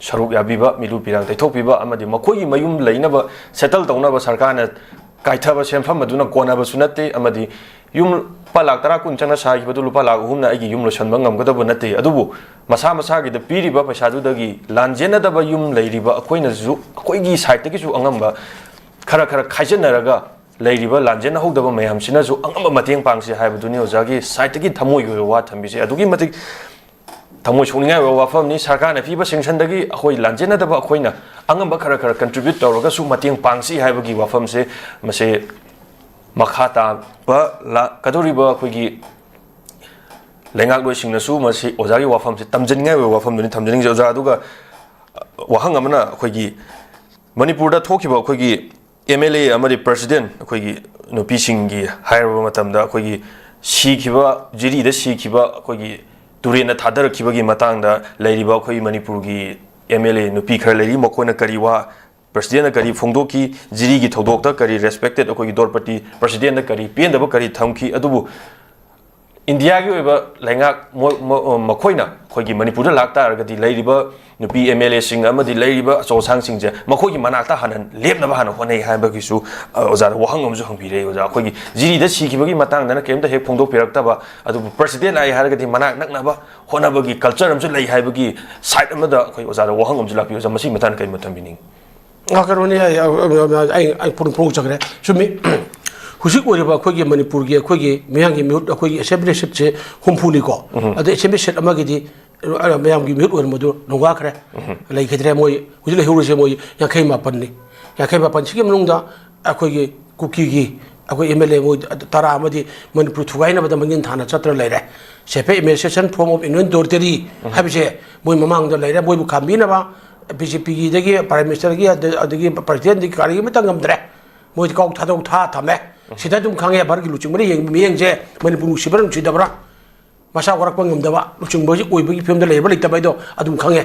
ꯁꯔꯨꯛ ꯌꯥꯕꯤꯕ ꯃꯤꯂꯨ ꯄꯤꯔꯥꯡ ꯇꯩꯊꯣꯛꯄꯤꯕ ꯑꯃꯗꯤ ꯃꯈꯣꯏꯒꯤ ꯃꯌꯨꯝ ꯂꯩꯅꯕ ꯁꯦꯇꯜ ꯇꯧꯅꯕ ꯁꯔꯀꯥꯔꯅ ꯀꯥꯏꯊꯕ ꯁꯦꯟꯐꯝ ꯑꯗꯨꯅ ꯀꯣꯟꯅꯕꯁꯨ ꯅꯠꯇꯦ ꯑꯃꯗꯤ ꯌꯨꯝ ꯂꯨꯄꯥ ꯂꯥꯛ 10 ꯀꯨꯟ ꯆꯪꯅ ꯁꯥꯈꯤꯕꯗꯨ ꯂꯨꯄꯥ ꯂꯥꯛ 3ꯅ ꯑꯩꯒꯤ ꯌꯨꯝ ꯂꯣꯏꯁꯟꯕ ꯉꯝꯒꯗꯕ ꯅꯠꯇꯦ ꯑꯗꯨꯕꯨ ꯃꯁꯥ ꯃꯁꯥꯒꯤꯗ ꯄꯤꯔꯤꯕ ꯄꯩꯁꯥꯗꯨꯗꯒꯤ ꯂꯥꯟꯖꯦꯟꯅꯗꯕ ꯌꯨꯝ ꯂꯩꯔꯤꯕ ꯑꯩꯈꯣꯏꯅꯁꯨ ꯑꯩꯈꯣꯏꯒꯤ ꯁꯥꯏꯠꯇꯒꯤꯁꯨ ꯑꯉꯝꯕ ꯈꯔ ꯈꯥꯏꯖꯤꯟꯅꯔꯒ ꯂꯩꯔꯤꯕ ꯂꯥꯟꯖꯦꯟꯅꯍꯧꯗꯕ ꯃꯌꯥꯝꯁꯤꯅꯁꯨ ꯑꯉꯝꯕ ꯃꯇꯦꯡ ꯄꯥꯡꯁꯤ ꯍꯥꯏꯕꯗꯨꯅꯤ ꯑꯣꯖꯥꯒꯤ ꯁꯥꯏꯠꯇꯒꯤ ꯊꯃꯣꯏꯒꯤ ꯑꯣꯏꯕ ꯋꯥ ꯊꯝꯕꯤꯁꯦ ꯑꯗꯨꯒꯤ ꯃꯇꯤꯛ ꯊꯃꯣꯏ ꯁꯣꯛꯅꯤꯡꯉꯥꯏ ꯑꯣꯏꯕ ꯋꯥꯐꯝꯅꯤ ꯁꯔꯀꯥꯔꯅ ꯄꯤꯕ ꯁꯦꯡꯁꯟꯗꯒꯤ ꯑꯩꯈꯣꯏ ꯂꯥꯟꯖꯦꯟꯅꯗꯕ ꯑꯩꯈꯣꯏꯅ ꯑꯉꯝꯕ ꯈꯔ ꯀꯟꯇ꯭ꯔꯤꯕ꯭ꯌꯨꯠ ꯇꯧꯔꯒꯁꯨ ꯃꯇꯦꯡ ꯄꯥꯡꯁꯤ ꯍꯥꯏꯕꯒꯤ ꯋꯥꯐꯝꯁꯦ ꯃꯁꯤ ꯃꯈꯥ ꯇꯥꯕ ꯂꯥꯛꯀꯗꯧꯔꯤꯕ ꯑꯩꯈꯣꯏꯒꯤ ꯂꯩꯉꯥꯛꯂꯣꯏꯁꯤꯡꯅꯁꯨ ꯃꯁꯤ ꯑꯣꯖꯥꯒꯤ ꯋꯥꯐꯝꯁꯦ ꯇꯝꯖꯅꯤꯡꯉꯥꯏ ꯑꯣꯏꯕ ꯋꯥꯐꯝꯗꯨꯅꯤ ꯊꯝꯖꯅꯤꯡꯉꯤꯁꯦ ꯑꯣꯖꯥ ꯑꯗꯨꯒ ꯋꯥꯍꯪ ꯑꯃꯅ ꯑꯩꯈꯣꯏꯒꯤ ꯃꯅꯤꯄꯨꯔꯗ ꯊꯣꯛꯈꯤꯕ ꯑꯩꯈꯣꯏꯒꯤ MLA ꯑꯃꯗꯤ ꯄ꯭ꯔꯁꯤꯗꯦꯟ ꯑꯩꯈꯣꯏꯒꯤ ꯅꯨꯄꯤꯁꯤꯡꯒꯤ ꯍꯥꯏꯔꯕ ꯃꯇꯝꯗ ꯑꯩꯈꯣꯏꯒꯤ ꯁꯤꯈꯤꯕ ꯖꯤꯔꯤꯗ ꯁꯤꯈꯤꯕ ꯑꯩꯈꯣꯏꯒꯤ ꯇꯨꯔꯦꯟꯗ ꯊꯥꯗꯔꯛꯈꯤꯕꯒꯤ ꯃꯇꯥꯡꯗ ꯂꯩꯔꯤꯕ ꯑꯩꯈꯣꯏ ꯃꯅꯤꯄꯨꯔꯒꯤ MLA ꯅꯨꯄꯤ ꯈꯔ ꯂꯩꯔꯤ ꯃꯈꯣꯏꯅ ꯀꯔꯤ ꯋꯥ ꯄ꯭ꯔꯁꯤꯗꯦꯟꯅ ꯀꯔꯤ ꯐꯣꯡꯗꯣꯛꯈꯤ ꯖꯤꯔꯤꯒꯤ ꯊꯧꯗꯣꯛꯇ ꯀꯔꯤ ꯔꯦꯁꯄꯦꯛꯇꯦꯠ ꯑꯩꯈꯣꯏꯒꯤ ꯗꯣꯔꯄꯇꯤ ꯄ꯭ꯔꯁꯤꯗꯦꯟꯅ ꯀꯔꯤ ꯄꯦꯟꯗꯕ ꯀꯔꯤ ꯊꯝꯈꯤ ꯑꯗꯨꯕꯨ ꯏꯟꯗꯤꯌꯥꯒꯤ ꯑꯣꯏꯕ ꯂꯩꯉꯥꯛ ꯃꯈꯣꯏꯅ ꯑꯩꯈꯣꯏꯒꯤ ꯃꯅꯤꯄꯨꯔꯗ ꯂꯥꯛꯇꯥꯔꯒꯗꯤ ꯂꯩꯔꯤꯕ ꯅꯨꯄꯤ MLAꯁꯤꯡ ꯑꯃꯗꯤ ꯂꯩꯔꯤꯕ ꯑꯆꯧ ꯑꯁꯥꯡꯁꯤꯡꯁꯦ ꯃꯈꯣꯏꯒꯤ ꯃꯅꯥꯛꯇ ꯍꯥꯟꯅ ꯂꯦꯞꯅꯕ ꯍꯥꯟꯅ ꯍꯣꯠꯅꯩ ꯍꯥꯏꯕꯒꯤꯁꯨ ꯑꯣꯖꯥꯗ ꯋꯥꯍꯪ ꯑꯃꯁꯨ ꯍꯪꯕꯤꯔꯛꯏ ꯑꯣꯖꯥ ꯑꯩꯈꯣꯏꯒꯤ ꯖꯤꯔꯤꯗ ꯁꯤꯈꯤꯕꯒꯤ ꯃꯇꯥꯡꯗꯅ ꯀꯔꯤꯝꯇ ꯍꯦꯛ ꯐꯣꯡꯗꯣꯛꯄꯤꯔꯛꯇꯕ ꯑꯗꯨꯕꯨ ꯄ꯭ꯔꯁꯤꯗꯦꯟ ꯂꯥꯛꯏ ꯍꯥꯏꯔꯒꯗꯤ ꯃꯅꯥꯛ ꯅꯛꯅꯕ ꯍꯣꯠꯅꯕꯒꯤ ꯀꯜꯆꯔ ꯑꯃꯁꯨ ꯂꯩ ꯍꯥꯏꯕꯒꯤ ꯁꯥꯏꯠ ꯑꯃꯗ ꯑꯩꯈꯣꯏ ꯑꯣꯖꯥꯗ ꯋꯥꯍꯪ ꯑꯃꯁꯨ ꯂꯥꯛꯄꯤꯌꯨ ꯑꯣꯖꯥ ꯃꯁꯤꯒꯤ ꯃꯇꯥꯡꯗ ꯀꯔꯤ ꯃꯣꯠ ꯊꯝꯕꯤꯅꯤꯡꯉꯤ ꯀꯩꯅꯣꯅꯤ ꯑꯩ ꯐꯣꯡꯆꯈ꯭ꯔꯦ ꯆꯨꯝꯃꯤ ꯍꯧꯖꯤꯛ ꯑꯣꯏꯔꯤꯕ ꯑꯩꯈꯣꯏꯒꯤ ꯃꯅꯤꯄꯨꯔꯒꯤ ꯑꯩꯈꯣꯏꯒꯤ ꯃꯤꯌꯥꯝꯒꯤ ꯃꯤꯍꯨꯠ ꯑꯩꯈꯣꯏꯒꯤ ꯑꯦꯁꯦꯝꯕ꯭ꯂꯤ ꯁꯤꯠꯁꯦ 60ꯅꯤꯀꯣ ꯑꯗ ꯑꯦꯁꯦꯝꯕ꯭ꯂꯤ ꯁꯤꯠ ꯑꯃꯒꯤꯗꯤ ꯃꯌꯥꯝꯒꯤ ꯃꯤꯍꯨꯠ ꯑꯣꯏꯔꯝꯕꯗꯨ ꯅꯣꯡꯒꯥꯈ꯭ꯔꯦ ꯂꯩꯈꯤꯗ꯭ꯔꯦ ꯃꯣꯏ ꯍꯧꯖꯤꯛ ꯂꯩꯍꯧꯔꯤꯁꯦ ꯃꯣꯏ 59ꯅꯤ 59 ꯁꯤꯒꯤ ꯃꯅꯨꯡꯗ ꯑꯩꯈꯣꯏꯒꯤ ꯀꯨꯀꯤꯒꯤ ꯑꯩꯈꯣꯏ MLA ꯃꯣꯏ 10 ꯑꯃꯗꯤ ꯃꯅꯤꯄꯨꯔ ꯊꯨꯒꯥꯏꯅꯕꯗ ꯃꯪꯒꯤꯟ ꯊꯥꯅ ꯆꯠꯇ꯭ꯔ ꯂꯩꯔꯦ ꯁꯦꯐꯦ administration form of Indian territory ꯍꯥꯏꯕꯁꯦ ꯃꯣꯏ ꯃꯃꯥꯡꯗ ꯂꯩꯔꯦ ꯃꯣꯏꯕꯨ ꯈꯥꯝꯕꯤꯅꯕ BJPꯒꯤꯗꯒꯤ ꯄ꯭ꯔꯥꯏꯝ ꯃꯤꯅꯤꯁꯇꯔꯒꯤ ꯑꯗꯒꯤ ꯄ꯭ꯔꯁꯤꯗꯦꯟꯠꯒꯤ ꯀꯔꯤ ꯑꯃꯠꯇ ꯉꯝꯗ꯭ꯔꯦ ꯃꯣꯏ ꯀꯥꯎ ꯊꯥꯗꯣꯛ ꯊꯝꯃꯦ ꯁꯤꯗ ꯑꯗꯨꯝ ꯈꯪꯉꯦ ꯚꯥꯔꯠꯀꯤ ꯂꯨꯆꯤꯡꯕꯅ ꯌꯦꯡꯕ ꯃꯤꯠꯌꯦꯡꯁꯦ ꯃꯅꯤꯄꯨꯔ ꯅꯨꯡꯁꯤꯕ꯭ꯔꯥ ꯅꯨꯡꯁꯤꯗꯕ꯭ꯔꯥ ꯃꯁꯥ ꯋꯥꯔꯛꯄ ꯉꯝꯗꯕ ꯂꯨꯆꯤꯡꯕꯁꯤ ꯑꯣꯏꯕꯒꯤ ꯐꯤꯕꯝꯗ ꯂꯩꯕ ꯂꯩꯇꯕ ꯍꯥꯏꯗꯣ ꯑꯗꯨꯝ ꯈꯪꯉꯦ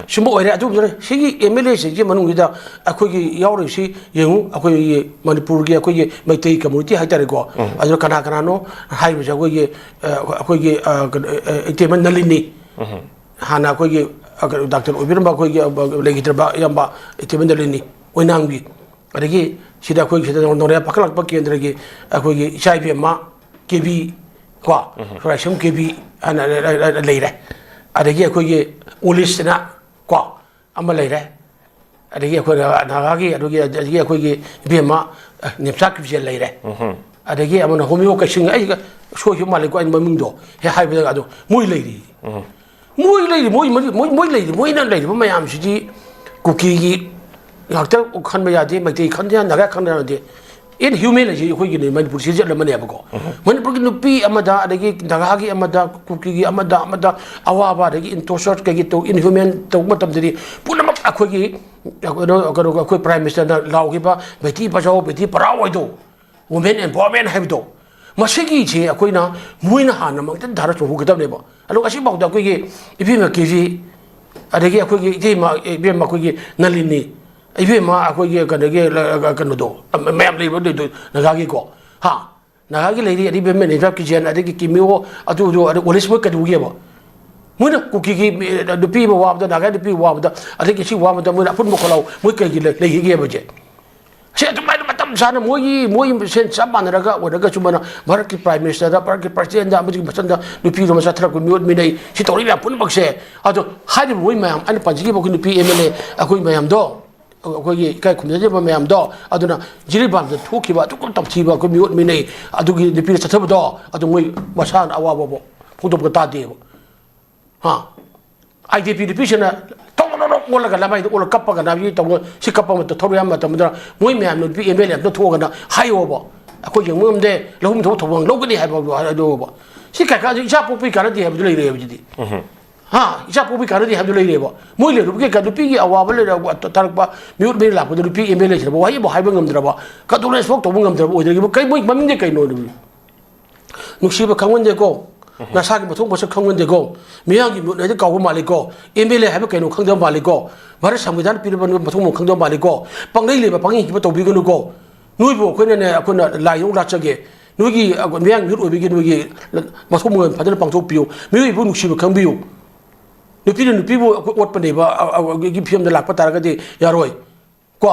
ꯁꯤꯃ ꯑꯣꯏꯔꯦ ꯑꯗꯨꯝ ꯁꯤꯒꯤ MLAꯁꯤꯡꯒꯤ ꯃꯅꯨꯡꯁꯤꯗ ꯑꯩꯈꯣꯏꯒꯤ ꯌꯥꯎꯔꯤꯁꯤ ꯌꯦꯡꯉꯨ ꯑꯩꯈꯣꯏꯒꯤ ꯃꯅꯤꯄꯨꯔꯒꯤ ꯑꯩꯈꯣꯏꯒꯤ ꯃꯩꯇꯩ ꯀꯝꯃ꯭ꯌꯨꯅꯤꯇꯤ ꯍꯥꯏꯇꯥꯔꯦꯀꯣ ꯑꯗꯨ ꯀꯅꯥꯅꯣ ꯍꯥꯏꯔꯤꯕꯁꯦ ꯑꯩꯈꯣꯏꯒꯤ ꯏꯇꯦꯃꯟ ꯅꯂꯤꯅꯤ ꯍꯥꯟꯅ ꯑꯩꯈꯣꯏꯒꯤ ꯗꯥꯛꯇꯔ ꯑꯣꯏꯕꯤꯔꯝꯕ ꯑꯩꯈꯣꯏꯒꯤ ꯂꯩꯈꯤꯗ꯭ꯔꯕ ꯏꯌꯥꯝꯕ ꯏꯇꯦꯃꯟ ꯅꯂꯤꯅꯤ ꯑꯣꯏꯅꯥꯡꯕꯤ ꯑꯗꯒꯤ ꯁꯤꯗ ꯑꯩꯈꯣꯏꯒꯤ ꯁꯤꯗ ꯅꯣꯔꯦ ꯄꯥꯈꯠꯂꯛꯄ ꯀꯦꯟꯗ꯭ꯔꯒꯤ ꯑꯩꯈꯣꯏꯒꯤ ꯏꯆꯥ ꯏꯕꯦꯝꯃ KV ꯀꯣ ꯁꯣꯔꯥꯏꯁꯝ KV ꯍꯥꯏꯅ ꯂꯩꯔꯦ ꯑꯗꯒꯤ ꯑꯩꯈꯣꯏꯒꯤ ꯎꯂꯤꯁꯅ ꯀꯣ ꯑꯃ ꯂꯩꯔꯦ ꯑꯗꯒꯤ ꯑꯩꯈꯣꯏ ꯅꯥꯒꯥꯒꯤ ꯑꯗꯒꯤ ꯑꯩꯈꯣꯏꯒꯤ ꯏꯕꯦꯝꯃ ꯅꯦꯝꯆꯥ ꯀꯤꯞꯖꯦꯜ ꯂꯩꯔꯦ ꯑꯗꯒꯤ ꯑꯃꯅ ꯍꯣꯃꯤꯌꯣ ꯀꯩꯁꯤꯡ ꯑꯩ ꯁꯣꯏꯈꯤꯕ ꯃꯥꯜꯂꯦꯀꯣ ꯑꯩ ꯃꯃꯤꯡꯗꯣ ꯍꯦꯛ ꯍꯥꯏꯕꯗ ꯑꯗꯣ ꯃꯣꯏ ꯂꯩꯔꯤ ꯃꯣꯏꯅ ꯂꯩꯔꯤꯕ ꯃꯌꯥꯝꯁꯤꯗꯤ ꯀꯨꯀꯤꯒꯤ ꯉꯥꯛꯇ ꯈꯟꯕ ꯌꯥꯗꯦ ꯃꯩꯇꯩ ꯈꯟꯕ ꯌꯥꯗꯦ ꯅꯥꯒꯥ ꯈꯟꯕ ꯌꯥꯗꯦ ꯏꯟꯍ꯭ꯌꯨꯃꯦꯟ ꯍꯥꯏꯁꯤ ꯑꯩꯈꯣꯏꯒꯤ ꯃꯅꯤꯄꯨꯔ ꯁꯤꯖꯠ ꯑꯃꯅꯦꯕꯀꯣ ꯃꯅꯤꯄꯨꯔꯒꯤ ꯅꯨꯄꯤ ꯑꯃꯗ ꯑꯗꯒꯤ ꯅꯥꯒꯥꯒꯤ ꯑꯃꯗ ꯀꯨꯀꯤꯒꯤ ꯑꯃꯗ ꯑꯋꯥꯕ ꯑꯗꯒꯤ ꯏꯟꯇꯣꯔꯆꯔ ꯀꯩꯒꯤ ꯏꯟꯍ꯭ꯌꯨꯃꯦꯟ ꯇꯧꯕ ꯃꯇꯝꯗꯗꯤ ꯄꯨꯝꯅꯃꯛ ꯑꯩꯈꯣꯏꯒꯤ ꯑꯩꯈꯣꯏ ꯄ꯭ꯔꯥꯏꯝ ꯃꯤꯅꯤꯁꯇꯔꯅ ꯂꯥꯎꯈꯤꯕ ꯕꯦꯇꯤ ꯕꯆꯥꯎ ꯕꯦꯇꯤ ꯄꯔꯥꯎ ꯍꯥꯏꯗꯣ ꯋꯨꯃꯦꯟ ꯑꯦꯝꯄꯥꯋꯔꯃꯦꯟ ꯍꯥꯏꯕꯗꯣ ꯃꯁꯤꯒꯤꯁꯦ ꯑꯩꯈꯣꯏꯅ ꯃꯣꯏꯅ ꯍꯥꯟꯅ ꯃꯪꯇꯟ ꯙꯥꯔ ꯆꯣꯡꯍꯧꯒꯗꯕꯅꯦꯕ ꯑꯗꯨꯒ ꯑꯁꯤꯐꯥꯎꯗ ꯑꯩꯈꯣꯏꯒꯤ ꯏꯕꯦꯝꯃ KV ꯑꯗꯒꯤ ꯑꯩꯈꯣꯏꯒꯤ ꯏꯕꯦꯝꯃ ꯑꯩꯈꯣꯏꯒꯤ ꯅꯂꯤꯅꯤ 이베마 아고기 그네게 그노도 매암 레이버도 나가기고 하 나가기 레이디 이베메 네자 기전 아데기 기미오 아두도 올리스버 까두게바 뭐나 쿠키기 두피 와보다 나가 두피 와보다 아데기 시 와보다 뭐나 푼 먹고라고 뭐 까기 레이게 버제 제 정말 마탐 사는 모이 센 잡만라가 오다가 주마나 마르키 프라임 미니스터다 파르키 프레시덴트 아무지 맞선다 두피로 마사 트라고 미옷 미네이 시 도리야 푼 먹세 아주 하디 모이 마ям 아니 빠지기 보고 두피 MLA 아고이 마ям도 거기 그 군대집어 매암도 아두나 지리밤도 토키바 조금 답지바 그 미옷 미네 아두기 느피를 찾아보도 아두 뭐 마산 아와보고 포도부가 다대고 하 IDP 디피션나 통로로 올라가 라마이도 올라 갑바가 나비 또 시갑바면 또 토리한 맞다면들 뭐 매암도 비 ML도 토가나 하이오버 거기 영문인데 로금 더 도방 로그니 해보고 하도 시카까지 이차 뽑기 가르디 해보들 이래야지 하 이자 뽑이 가르디 하도 레이레버 모이레 루게 가도 삐기 아와벌레라 타르바 미웃 베라 보도 삐 MLA 저 와이 뭐 하이번 감들어봐 가도레 속 도봉 감들어봐 어디게 뭐 뭐 맘인데 까이 노르 눅시버 강원되고 나사기 뭐 통보서 강원되고 미양기 뭐 내가 가고 말이고 MLA 하면 까이 노 강도 말이고 말을 상비단 삐르번 뭐 통모 강도 말이고 빵레이레바 빵이 기버 또 비고누고 누이보 그네네 아코나 라용 라적에 누기 미양 미웃 오비기 누기 뭐 통모 받을 빵 족비요 미우이 부 눅시버 강비요 ꯅꯨꯄꯤꯅ ꯅꯨꯄꯤꯕꯨ ꯑꯣꯠꯄꯅꯦꯕ ꯐꯤꯕꯝꯗ ꯂꯥꯛꯄ ꯇꯥꯔꯒꯗꯤ ꯌꯥꯔꯣꯏ ꯀꯣ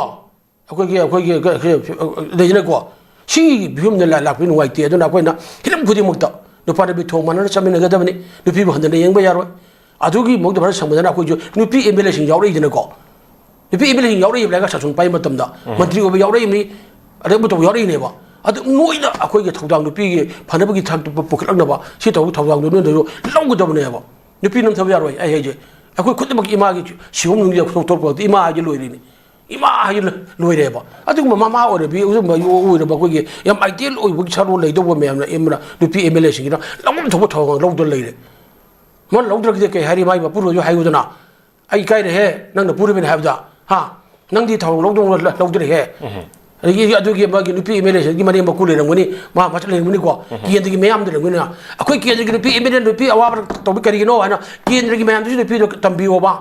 ꯂꯩꯗꯅꯀꯣ ꯁꯤꯒꯤ ꯐꯤꯕꯝꯗ ꯂꯥꯛꯄ ꯅꯨꯡꯉꯥꯏꯇꯦ ꯑꯗꯨꯅ ꯑꯩꯈꯣꯏꯅ ꯍꯤꯔꯝ ꯈꯨꯗꯤꯡꯃꯛꯇ ꯅꯨꯄꯥ ꯅꯨꯄꯤ ꯊꯣꯡ ꯃꯥꯟꯅꯅ ꯆꯠꯃꯤꯟꯅꯒꯗꯕꯅꯤ ꯅꯨꯄꯤꯕꯨ ꯍꯟꯊꯅ ꯌꯦꯡꯕ ꯌꯥꯔꯣꯏ ꯑꯗꯨꯒꯤ ꯃꯛꯇ ꯐꯖꯅ ꯁꯪꯕꯗꯅ ꯑꯩꯈꯣꯏꯁꯨ ꯅꯨꯄꯤ ꯑꯦꯝ ꯑꯦꯜ ꯑꯦꯁꯤꯡ ꯌꯥꯎꯔꯛꯏꯗꯅꯀꯣ ꯅꯨꯄꯤ ꯑꯦꯝ ꯑꯦꯜ ꯑꯦꯁꯤꯡ ꯌꯥꯎꯔꯛꯏꯕ ꯁꯥꯁꯟ ꯄꯥꯏꯕ ꯃꯇꯝꯗ ꯃꯟꯇ꯭ꯔꯤ ꯑꯣꯏꯕ ꯌꯥꯎꯔꯛꯏꯕꯅꯤ ꯑꯗꯩ ꯇꯧꯕ ꯌꯥꯎꯔꯛꯏꯅꯦꯕ ꯑꯗꯨ ꯅꯣꯏꯅ ꯑꯩꯈꯣꯏꯒꯤ ꯊꯧꯗꯥꯡ ꯅꯨꯄꯤꯒꯤ ꯐꯅꯕꯒꯤ ꯊꯥꯛꯇ ꯄꯨꯈꯠꯂꯛꯅꯕ ꯁꯤ ꯇꯧꯕ ꯊꯧꯗꯥꯡꯗꯣ ꯅꯣꯏꯅꯁꯨ ꯂꯧꯒꯗꯕꯅꯦꯕ ꯅꯨꯄꯤ ꯅꯝꯊꯕ ꯌꯥꯔꯣꯏ ꯑꯩ ꯍꯥꯏꯁꯦ ꯑꯩꯈꯣꯏ ꯈꯨꯗꯤꯡꯃꯛ ꯏꯃꯥꯒꯤ ꯁꯤꯒꯨꯝ ꯅꯨꯡꯒꯤ ꯊꯣꯛꯄ ꯏꯃꯥ ꯍꯥꯏꯁꯦ ꯂꯣꯏꯔꯤꯅꯤ ꯏꯃꯥ ꯍꯥꯏꯁꯦ ꯂꯣꯏꯔꯦꯕ ꯑꯗꯨꯒꯨꯝꯕ ꯃꯃꯥ ꯑꯣꯏꯔꯕꯤ ꯑꯣꯏꯔꯕ ꯑꯩꯈꯣꯏꯒꯤ ꯌꯥꯝ ꯑꯥꯏꯗꯤꯌꯦꯜ ꯑꯣꯏꯕꯒꯤ ꯁꯔꯣꯜ ꯂꯩꯗꯧꯕ ꯃꯌꯥꯝꯅ ꯅꯨꯄꯤ ꯑꯦꯝ ꯑꯦꯜ ꯑꯦꯁꯤꯡꯒꯤꯅ ꯂꯧꯐꯝ ꯊꯣꯛꯄ ꯊꯧꯗꯥꯡ ꯂꯧꯗꯅ ꯂꯩꯔꯦ ꯃꯣꯏꯅ ꯂꯧꯗ꯭ꯔꯒꯗꯤ ꯀꯩ ꯍꯥꯏꯔꯤ ꯃꯥꯒꯤ ꯃꯄꯨꯔꯣꯏꯁꯨ ꯍꯥꯏꯌꯨꯗꯅ ꯑꯩ ꯏꯀꯥꯏꯔꯦꯍꯦ ꯅꯪꯅ ꯄꯨꯔꯤꯕꯅꯤ ꯍꯥꯏꯕꯗ ꯍꯥ ꯅꯪꯗꯤ ꯊꯧꯗꯥꯡ ꯂꯧꯗ꯭ꯔꯦꯍꯦ ꯑꯗꯨꯒꯤ ꯃꯥꯒꯤ ꯅꯨꯄꯤ ꯑꯦꯝ ꯑꯦꯜ ꯑꯦꯁꯤꯡꯒꯤ ꯃꯅꯦꯝ ꯃꯀꯨ ꯂꯩꯔꯝꯒꯅꯤ ꯃꯥ ꯃꯆꯠ ꯂꯩꯔꯝꯒꯅꯤꯀꯣ ꯀꯦꯟꯗ꯭ꯔꯒꯤ ꯃꯌꯥꯝꯗ ꯂꯩꯔꯝꯒꯅꯤ ꯑꯩꯈꯣꯏ ꯀꯦꯟꯗ꯭ꯔꯒꯤ ꯅꯨꯄꯤ ꯑꯦꯝ ꯑꯦꯜ ꯑꯦ ꯅꯨꯄꯤ ꯑꯋꯥꯕ ꯇꯧꯕꯤ ꯀꯔꯤꯒꯤꯅꯣ ꯍꯥꯏꯅ ꯀꯦꯟꯗ꯭ꯔꯒꯤ ꯃꯌꯥꯝꯗꯨꯁꯨ ꯅꯨꯄꯤꯗꯣ ꯇꯝꯕꯤꯌꯣꯕ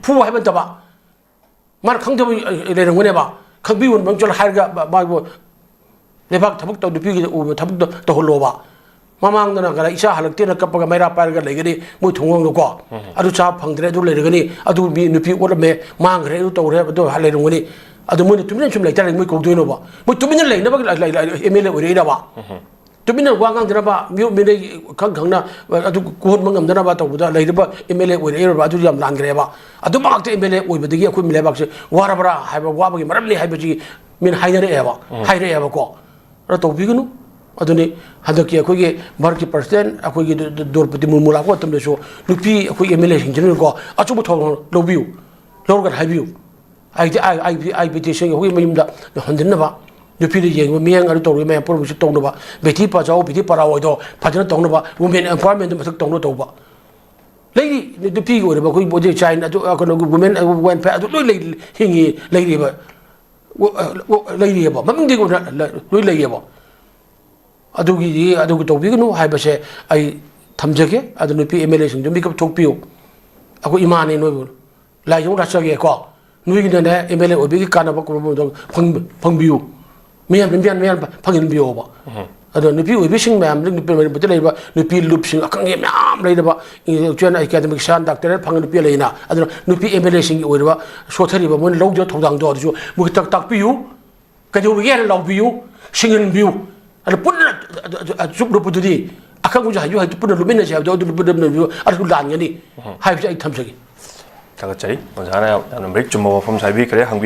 ꯐꯨ ꯍꯥꯏꯕ ꯅꯠꯇꯕ ꯃꯥꯅ ꯈꯪꯗꯕ ꯂꯩꯔꯝꯒꯅꯦꯕ ꯈꯪꯕꯤꯌꯨ ꯆꯠꯂ ꯍꯥꯏꯔꯒ ꯃꯥꯕꯨ ꯂꯩꯕꯥꯛ ꯊꯕꯛ ꯅꯨꯄꯤꯒꯤ ꯎꯕ ꯊꯕꯛꯇꯣ ꯇꯧꯍꯜꯂꯣꯕ ꯃꯃꯥꯡꯗꯅ ꯀꯔ ꯏꯆꯥ ꯍꯜꯂꯛꯇꯦꯅ ꯀꯞꯄꯒ ꯃꯩꯔꯥ ꯄꯥꯏꯔꯒ ꯂꯩꯒꯅꯤ ꯃꯣꯏ ꯊꯣꯡꯒꯥꯡꯗꯀꯣ ꯑꯗꯨ ꯆꯥ ꯐꯪꯗ꯭ꯔꯦ ꯑꯗꯨ ꯂꯩꯔꯒꯅꯤ ꯑꯗꯨ ꯅꯨꯄꯤ ꯑꯣꯠꯂꯝꯃꯦ ꯃꯥꯡꯈ꯭ꯔꯦ ꯑꯗꯨ ꯇꯧꯔꯦ ꯑꯗꯨ ꯂꯩꯔꯝꯒꯅꯤ ꯑꯗꯨ ꯃꯣꯏꯅ ꯇꯨꯃꯤꯟꯅ ꯁꯨꯝ ꯂꯩꯇꯥꯔꯗꯤ ꯃꯣꯏ ꯀꯧꯗꯣꯏꯅꯣꯕ ꯃꯣꯏ ꯇꯨꯃꯤꯟꯅ ꯂꯩꯅꯕ ꯑꯦꯝ ꯑꯦꯜ ꯑꯦ ꯑꯣꯏꯔꯛꯏꯔꯕ ꯇꯨꯃꯤꯟꯅ ꯋꯥ ꯉꯥꯡꯗꯅꯕ ꯃꯤꯑꯣꯠ ꯃꯤꯅꯩ ꯈꯪꯅ ꯑꯗꯨ ꯀꯣꯍꯟꯕ ꯉꯝꯗꯅꯕ ꯇꯧꯕꯗ ꯂꯩꯔꯤꯕ ꯑꯦꯝ ꯑꯦꯜ ꯑꯦ ꯑꯣꯏꯔꯛꯏꯔꯕ ꯑꯗꯨ ꯌꯥꯝ ꯂꯥꯟꯈ꯭ꯔꯦꯕ ꯑꯗꯨꯃꯛꯇ ꯑꯦꯝ ꯑꯦꯜ ꯑꯦ ꯑꯣꯏꯕꯗꯒꯤ ꯑꯩꯈꯣꯏ ꯂꯩꯕꯥꯛꯁꯦ ꯋꯥꯔꯕ꯭ꯔꯥ ꯍꯥꯏꯕ ꯋꯥꯕꯒꯤ ꯃꯔꯝꯅꯤ ꯍꯥꯏꯕꯁꯤ ꯃꯤꯅ ꯍꯥꯏꯔꯛꯑꯦꯕꯀꯣ ꯑꯗꯨ ꯇꯧꯕꯤꯒꯅꯨ ꯑꯗꯨꯅꯤ ꯍꯟꯗꯛꯀꯤ ꯑꯩꯈꯣꯏꯒꯤ ꯚꯥꯔꯠꯀꯤ ꯄ꯭ꯔꯁꯤꯗꯦꯟ ꯑꯩꯈꯣꯏꯒꯤ ꯗ꯭ꯔꯧꯄꯗꯤ ꯃꯨꯔꯃꯨ ꯂꯥꯛꯄ ꯃꯇꯝꯗꯁꯨ ꯅꯨꯄꯤ ꯑꯩꯈꯣꯏ ꯑꯦꯝ ꯑꯦꯜ ꯑꯦꯁꯤꯡꯁꯤꯅꯀꯣ ꯑꯆꯧꯕ ꯊꯧꯗꯥꯡ ꯂꯧꯕꯤꯌꯨ ꯂꯧꯔꯒ ꯍꯥꯏꯕꯤꯌꯨ ꯑꯥꯏ ꯄꯤ ꯇꯤ ꯁꯤꯡ ꯑꯩꯈꯣꯏꯒꯤ ꯃꯌꯨꯝꯗ ꯍꯟꯖꯤꯟꯅꯕ ꯅꯨꯄꯤꯗ ꯌꯦꯡꯕ ꯃꯤꯠꯌꯦꯡ ꯑꯗꯨ ꯇꯧꯔꯤꯕ ꯃꯌꯥꯝ ꯄꯨꯝꯅꯃꯛꯁꯨ ꯇꯧꯅꯕ ꯕꯦꯇꯤ ꯄꯆꯥꯎ ꯕꯦꯇꯤ ꯄꯔꯥꯎ ꯍꯥꯏꯗꯣ ꯐꯖꯅ ꯇꯧꯅꯕ ꯋꯨꯃꯦꯟ ꯑꯦꯝꯄꯥꯋꯔꯃꯦꯟꯗꯨ ꯃꯊꯛ ꯇꯧꯅ ꯇꯧꯕ ꯂꯩꯔꯤ ꯅꯨꯄꯤꯒꯤ ꯑꯣꯏꯔꯕ ꯑꯩꯈꯣꯏ ꯕꯣꯗꯤ ꯆꯥꯏꯟ ꯑꯗꯨ ꯀꯩꯅꯣꯒꯤ ꯋꯨꯃꯦꯟ ꯋꯦꯜꯐꯦꯌꯔ ꯑꯗꯨ ꯂꯣꯏ ꯍꯤꯡꯉꯤ ꯂꯩꯔꯤꯑꯕ ꯃꯃꯤꯡꯗꯤ ꯂꯣꯏ ꯂꯩꯌꯦꯕ ꯑꯗꯨꯒꯤ ꯇꯧꯕꯤꯒꯅꯨ ꯍꯥꯏꯕꯁꯦ ꯑꯩ ꯊꯝꯖꯒꯦ ꯑꯗꯨ ꯅꯨꯄꯤ ꯑꯦꯝ ꯑꯦꯜ ꯑꯦꯁꯤꯡꯗꯨ ꯃꯤꯀꯞ ꯊꯣꯛꯄꯤꯌꯨ ꯑꯩꯈꯣꯏ ꯏꯃꯥꯅꯤ ꯅꯣꯏꯕꯨ ꯂꯥꯏꯖꯧ ꯂꯥꯠꯆꯒꯦꯀꯣ ꯅꯣꯏꯒꯤꯅꯅꯦ ꯑꯦꯝ ꯑꯦꯜ ꯑꯦ ꯑꯣꯏꯕꯒꯤ ꯀꯥꯟꯅꯕ ꯐꯪꯕꯤꯌꯨ ꯃꯤꯌꯥꯝ ꯐꯪꯍꯟꯕꯤꯌꯣꯕ ꯑꯗꯣ ꯅꯨꯄꯤ ꯑꯣꯏꯕꯤꯁꯤꯡ ꯃꯌꯥꯝ ꯃꯅꯤꯄꯨꯔꯗ ꯂꯩꯔꯤꯕ ꯅꯨꯄꯤ ꯂꯨꯞꯁꯤꯡ ꯑꯈꯪ ꯃꯌꯥꯝ ꯂꯩꯔꯕ ꯏꯟꯇꯦꯂꯦꯛꯆꯨꯋꯦꯜ ꯑꯦꯀꯥꯗꯃꯤꯛ ꯁꯥꯟ ꯗꯥꯛꯇꯔꯦꯠ ꯐꯪꯕ ꯅꯨꯄꯤ ꯂꯩꯅ ꯑꯗꯨꯅ ꯅꯨꯄꯤ ꯑꯦꯝ ꯑꯦꯜ ꯑꯦꯁꯤꯡꯒꯤ ꯑꯣꯏꯔꯤꯕ ꯁꯣꯊꯔꯤꯕ ꯃꯣꯏꯅ ꯂꯧꯖꯕ ꯊꯧꯗꯥꯡꯗꯣ ꯑꯗꯨꯁꯨ ꯃꯣꯏ ꯇꯥꯛꯄꯤꯌꯨ ꯀꯩꯗꯧꯔꯤꯒꯦ ꯍꯥꯏꯅ ꯂꯥꯎꯕꯤꯌꯨ ꯁꯤꯡꯍꯟꯕꯤꯌꯨ ꯑꯗꯨ ꯄꯨꯟꯅ ꯆꯨꯞ ꯂꯨꯞꯄꯗꯨꯗꯤ ꯑꯈꯪꯕꯁꯨ ꯍꯩꯁꯨ ꯄꯨꯟꯅ ꯂꯨꯞꯃꯤꯟꯅꯁꯤ ꯍꯥꯏꯕꯗꯣ ꯑꯗꯨ ꯂꯥꯟꯒꯅꯤ ꯍꯥꯏꯕꯁꯤ ꯑꯩ ꯊꯝꯖꯒꯦ ꯊꯥꯒꯠꯆꯔꯤ ꯑꯣꯖꯥꯅ ꯌꯥꯝꯅ ꯃꯔꯤꯛ ꯆꯨꯝꯕ ꯋꯥꯐꯝ ꯍꯥꯏꯕꯤꯈ꯭ꯔꯦ ꯍꯪꯕꯤꯔꯛ